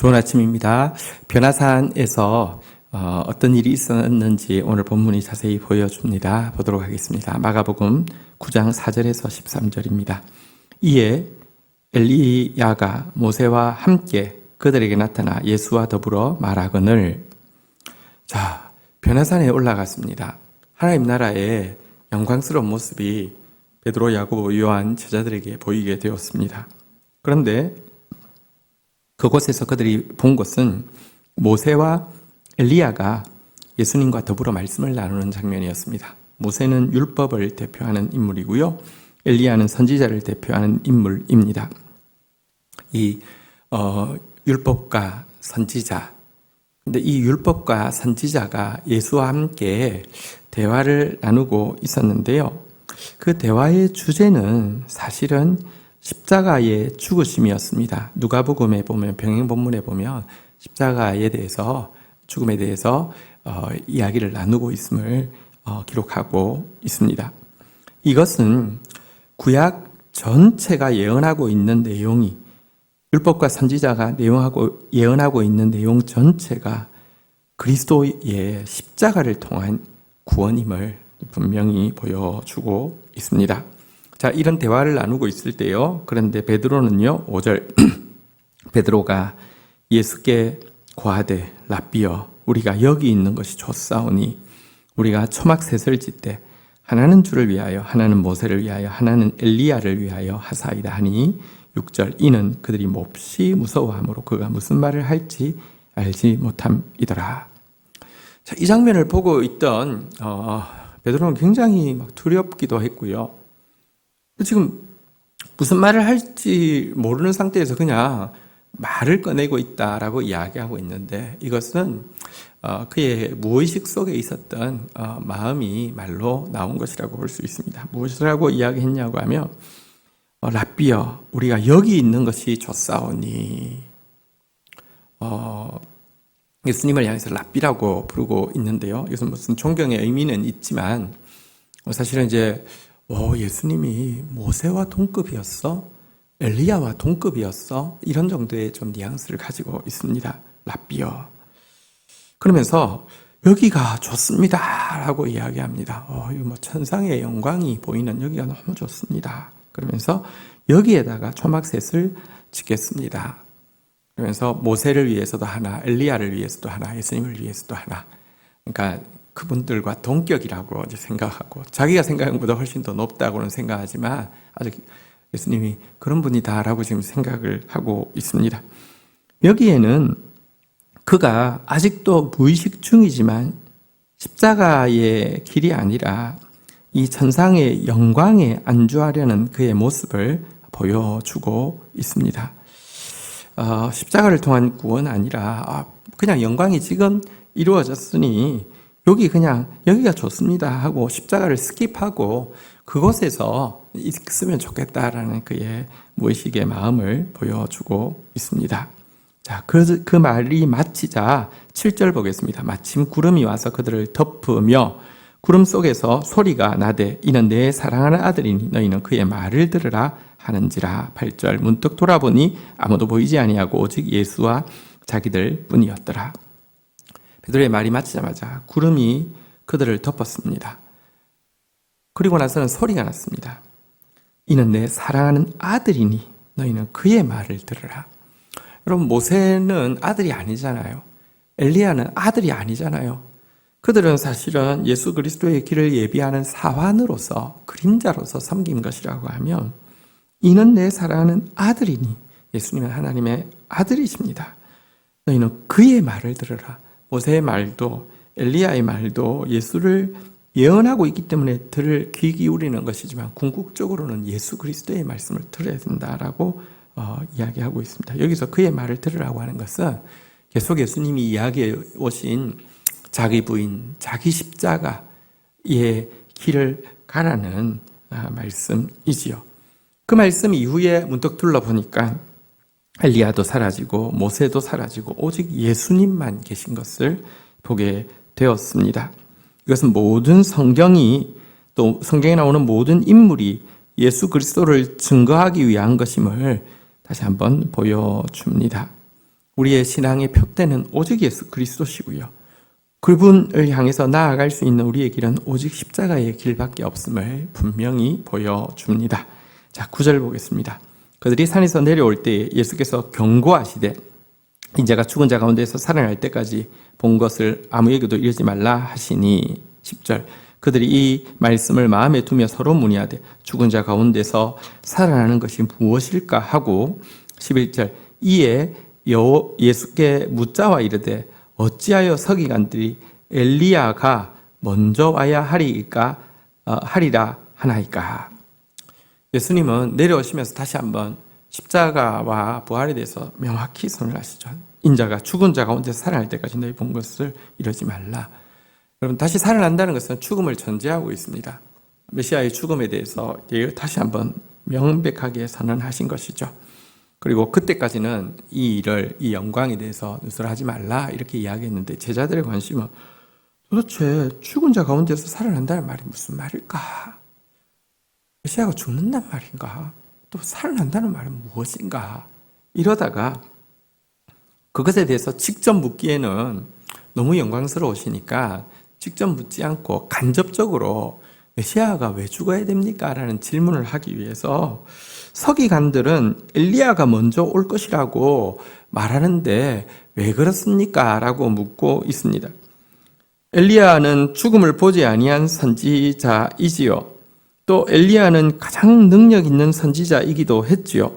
좋은 아침입니다. 변화산에서 어떤 일이 있었는지 오늘 본문이 자세히 보여줍니다. 보도록 하겠습니다. 마가복음 9장 4절에서 13절입니다. 이에 엘리야가 모세와 함께 그들에게 나타나 예수와 더불어 말하거늘. 자, 변화산에 올라갔습니다. 하나님 나라의 영광스러운 모습이 베드로, 야고보, 요한 제자들에게 보이게 되었습니다. 그런데 그곳에서 그들이 본 것은 모세와 엘리야가 예수님과 더불어 말씀을 나누는 장면이었습니다. 모세는 율법을 대표하는 인물이고요. 엘리야는 선지자를 대표하는 인물입니다. 이 율법과 선지자, 근데 이 율법과 선지자가 예수와 함께 대화를 나누고 있었는데요. 그 대화의 주제는 사실은 십자가의 죽으심이었습니다. 누가복음에 보면, 병행본문에 보면 십자가에 대해서, 죽음에 대해서 이야기를 나누고 있음을 기록하고 있습니다. 이것은 구약 전체가 예언하고 있는 내용이, 율법과 선지자가 예언하고 있는 내용 전체가 그리스도의 십자가를 통한 구원임을 분명히 보여주고 있습니다. 자, 이런 대화를 나누고 있을 때요. 그런데 베드로는요, 5절. 베드로가 예수께 고하되 랍비여, 우리가 여기 있는 것이 좋사오니 우리가 초막셋을 짓되 하나는 주를 위하여, 하나는 모세를 위하여, 하나는 엘리야를 위하여 하사이다 하니 6절. 이는 그들이 몹시 무서워하므로 그가 무슨 말을 할지 알지 못함이더라. 자, 이 장면을 보고 있던 베드로는 굉장히 막 두렵기도 했고요. 지금 무슨 말을 할지 모르는 상태에서 그냥 말을 꺼내고 있다라고 이야기하고 있는데, 이것은 그의 무의식 속에 있었던 마음이 말로 나온 것이라고 볼 수 있습니다. 무엇이라고 이야기했냐고 하면 랍비여, 우리가 여기 있는 것이 좋사오니, 예수님을 향해서 랍비라고 부르고 있는데요. 이것은 무슨 존경의 의미는 있지만 사실은 이제 예수님이 모세와 동급이었어? 엘리야와 동급이었어? 이런 정도의 좀 뉘앙스를 가지고 있습니다. 랍비여. 그러면서 여기가 좋습니다 라고 이야기합니다. 이거 천상의 영광이 보이는 여기가 너무 좋습니다. 그러면서 여기에다가 초막셋을 짓겠습니다. 그러면서 모세를 위해서도 하나, 엘리야를 위해서도 하나, 예수님을 위해서도 하나. 그러니까 그분들과 동격이라고 이제 생각하고, 자기가 생각한 것보다 훨씬 더 높다고는 생각하지만 아직 예수님이 그런 분이다라고 지금 생각을 하고 있습니다. 여기에는 그가 아직도 무의식 중이지만 십자가의 길이 아니라 이 천상의 영광에 안주하려는 그의 모습을 보여주고 있습니다. 십자가를 통한 구원 아니라 그냥 영광이 지금 이루어졌으니 여기가 좋습니다 하고 십자가를 스킵하고 그곳에서 있으면 좋겠다라는 그의 무의식의 마음을 보여주고 있습니다. 자, 그 말이 마치자 7절 보겠습니다. 마침 구름이 와서 그들을 덮으며 구름 속에서 소리가 나되 이는 내 사랑하는 아들이니 너희는 그의 말을 들으라 하는지라. 8절. 문득 돌아보니 아무도 보이지 아니하고 오직 예수와 자기들 뿐이었더라. 베드로의 말이 마치자마자 구름이 그들을 덮었습니다. 그리고 나서는 소리가 났습니다. 이는 내 사랑하는 아들이니 너희는 그의 말을 들으라. 여러분, 모세는 아들이 아니잖아요. 엘리야는 아들이 아니잖아요. 그들은 사실은 예수 그리스도의 길을 예비하는 사환으로서, 그림자로서 섬긴 것이라고 하면, 이는 내 사랑하는 아들이니, 예수님은 하나님의 아들이십니다. 너희는 그의 말을 들으라. 모세의 말도 엘리야의 말도 예수를 예언하고 있기 때문에 들을 귀 기울이는 것이지만 궁극적으로는 예수 그리스도의 말씀을 들어야 된다라고 이야기하고 있습니다. 여기서 그의 말을 들으라고 하는 것은 계속 예수님이 이야기해 오신 자기 부인, 자기 십자가의 길을 가라는 말씀이지요. 그 말씀 이후에 문득 둘러보니까 엘리야도 사라지고 모세도 사라지고 오직 예수님만 계신 것을 보게 되었습니다. 이것은 모든 성경이, 또 성경에 나오는 모든 인물이 예수 그리스도를 증거하기 위한 것임을 다시 한번 보여줍니다. 우리의 신앙의 표대는 오직 예수 그리스도시고요. 그분을 향해서 나아갈 수 있는 우리의 길은 오직 십자가의 길밖에 없음을 분명히 보여줍니다. 자, 9절 보겠습니다. 그들이 산에서 내려올 때 예수께서 경고하시되 인자가 죽은 자 가운데서 살아날 때까지 본 것을 아무에게도 이르지 말라 하시니 10절 그들이 이 말씀을 마음에 두며 서로 문의하되 죽은 자 가운데서 살아나는 것이 무엇일까 하고 11절 이에 예수께 묻자와 이르되 어찌하여 서기관들이 엘리야가 먼저 와야 하리라 하나이까. 예수님은 내려오시면서 다시 한번 십자가와 부활에 대해서 명확히 선언하시죠. 인자가 죽은 자 가운데 살아날 때까지 너희 본 것을 이러지 말라. 여러분, 다시 살아난다는 것은 죽음을 전제하고 있습니다. 메시아의 죽음에 대해서 다시 한번 명백하게 선언하신 것이죠. 그리고 그때까지는 이 영광에 대해서 누설하지 말라 이렇게 이야기했는데 제자들의 관심은 도대체 죽은 자 가운데서 살아난다는 말이 무슨 말일까? 메시아가 죽는단 말인가? 또 살아난다는 말은 무엇인가? 이러다가 그것에 대해서 직접 묻기에는 너무 영광스러우시니까 직접 묻지 않고 간접적으로 메시아가 왜 죽어야 됩니까? 라는 질문을 하기 위해서 서기관들은 엘리야가 먼저 올 것이라고 말하는데 왜 그렇습니까? 라고 묻고 있습니다. 엘리야는 죽음을 보지 아니한 선지자이지요. 또 엘리야는 가장 능력 있는 선지자이기도 했지요.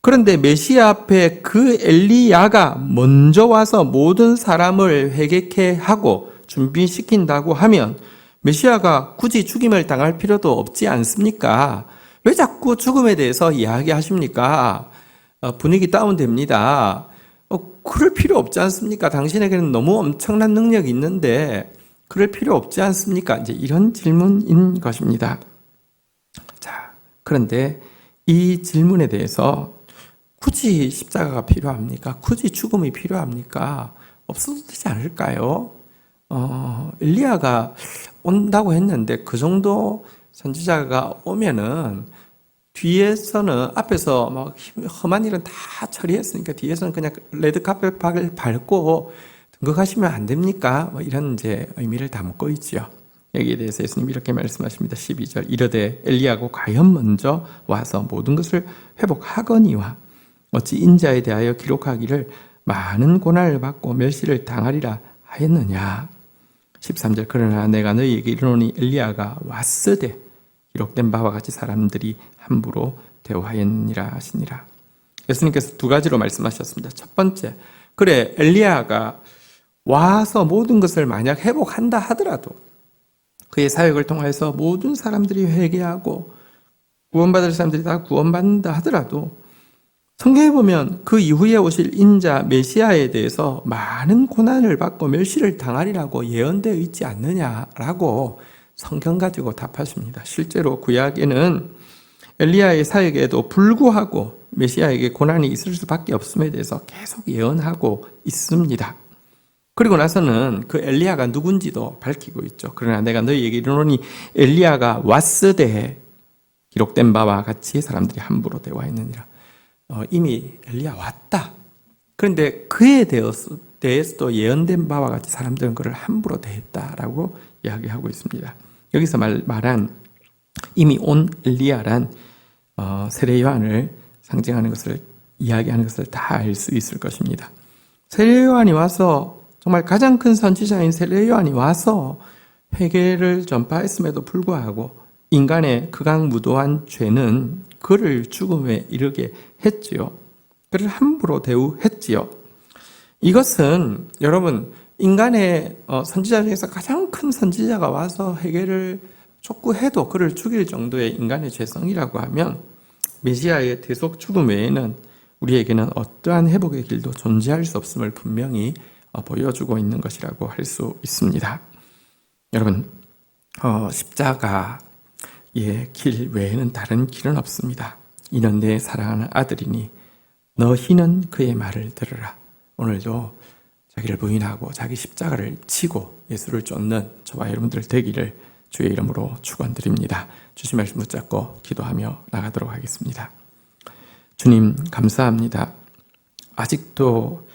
그런데 메시아 앞에 그 엘리야가 먼저 와서 모든 사람을 회개케 하고 준비시킨다고 하면 메시아가 굳이 죽임을 당할 필요도 없지 않습니까? 왜 자꾸 죽음에 대해서 이야기하십니까? 분위기 다운됩니다. 그럴 필요 없지 않습니까? 당신에게는 너무 엄청난 능력이 있는데 그럴 필요 없지 않습니까? 이제 이런 질문인 것입니다. 자, 그런데 이 질문에 대해서 굳이 십자가가 필요합니까? 굳이 죽음이 필요합니까? 없어도 되지 않을까요? 엘리야가 온다고 했는데 그 정도 선지자가 오면은 뒤에서는 앞에서 막 험한 일은 다 처리했으니까 뒤에서는 그냥 레드카펫을 밟고 등극하시면 안 됩니까? 뭐 이런 이제 의미를 담고 있죠. 여기에 대해서 예수님이 이렇게 말씀하십니다. 12절 이르되 엘리야가 과연 먼저 와서 모든 것을 회복하거니와 어찌 인자에 대하여 기록하기를 많은 고난을 받고 멸시를 당하리라 하였느냐. 13절 그러나 내가 너희에게 이르노니 엘리야가 왔으되 기록된 바와 같이 사람들이 함부로 대우하였느니라 하시니라. 예수님께서 두 가지로 말씀하셨습니다. 첫 번째, 그래 엘리야가 와서 모든 것을 만약 회복한다 하더라도 그의 사역을 통해서 모든 사람들이 회개하고 구원받을 사람들이 다 구원받는다 하더라도 성경에 보면 그 이후에 오실 인자 메시아에 대해서 많은 고난을 받고 멸시를 당하리라고 예언되어 있지 않느냐라고 성경 가지고 답하십니다. 실제로 구약에는 엘리야의 사역에도 불구하고 메시아에게 고난이 있을 수밖에 없음에 대해서 계속 예언하고 있습니다. 그리고 나서는 그 엘리야가 누군지도 밝히고 있죠. 그러나 내가 너희에게 이르노니 엘리야가 왔으되 기록된 바와 같이 사람들이 함부로 대화했느니라. 이미 엘리야 왔다. 그런데 그에 대해서도 예언된 바와 같이 사람들은 그를 함부로 대했다라고 이야기하고 있습니다. 여기서 말한 이미 온 엘리야란 세례 요한을 상징하는 것을 이야기하는 것을 다 알 수 있을 것입니다. 세례 요한이 와서 정말 가장 큰 선지자인 세례 요한이 와서 회개를 전파했음에도 불구하고 인간의 극악무도한 죄는 그를 죽음에 이르게 했지요. 그를 함부로 대우했지요. 이것은 여러분 인간의 선지자 중에서 가장 큰 선지자가 와서 회개를 촉구해도 그를 죽일 정도의 인간의 죄성이라고 하면 메시아의 대속 죽음 외에는 우리에게는 어떠한 회복의 길도 존재할 수 없음을 분명히 보여주고 있는 것이라고 할 수 있습니다. 여러분 십자가의 길 외에는 다른 길은 없습니다. 이는 내 사랑하는 아들이니 너희는 그의 말을 들으라. 오늘도 자기를 부인하고 자기 십자가를 지고 예수를 쫓는 저와 여러분들 되기를 주의 이름으로 축원드립니다. 주신 말씀 붙잡고 기도하며 나가도록 하겠습니다. 주님 감사합니다. 아직도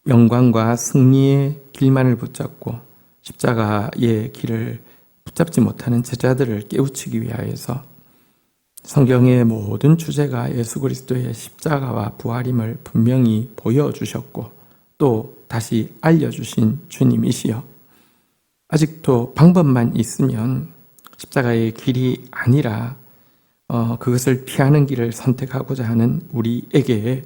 영광과 승리의 길만을 붙잡고 십자가의 길을 붙잡지 못하는 제자들을 깨우치기 위하여서 성경의 모든 주제가 예수 그리스도의 십자가와 부활임을 분명히 보여주셨고 또 다시 알려주신 주님이시여, 아직도 방법만 있으면 십자가의 길이 아니라 그것을 피하는 길을 선택하고자 하는 우리에게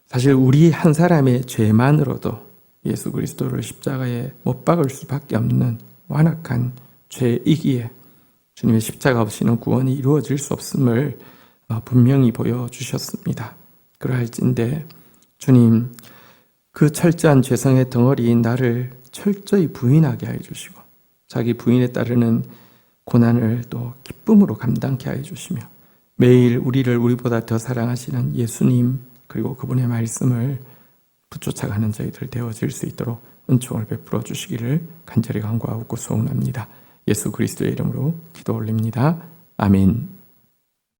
사실 우리 한 사람의 죄만으로도 예수 그리스도를 십자가에 못 박을 수밖에 없는 완악한 죄이기에 주님의 십자가 없이는 구원이 이루어질 수 없음을 분명히 보여주셨습니다. 그러할진대 주님, 그 철저한 죄성의 덩어리인 나를 철저히 부인하게 해주시고 자기 부인에 따르는 고난을 또 기쁨으로 감당케 해주시며 매일 우리를 우리보다 더 사랑하시는 예수님 그리고 그분의 말씀을 붙쫓아가는 저희들 되어질 수 있도록 은총을 베풀어 주시기를 간절히 간구하고 소원합니다. 예수 그리스도의 이름으로 기도 올립니다. 아멘.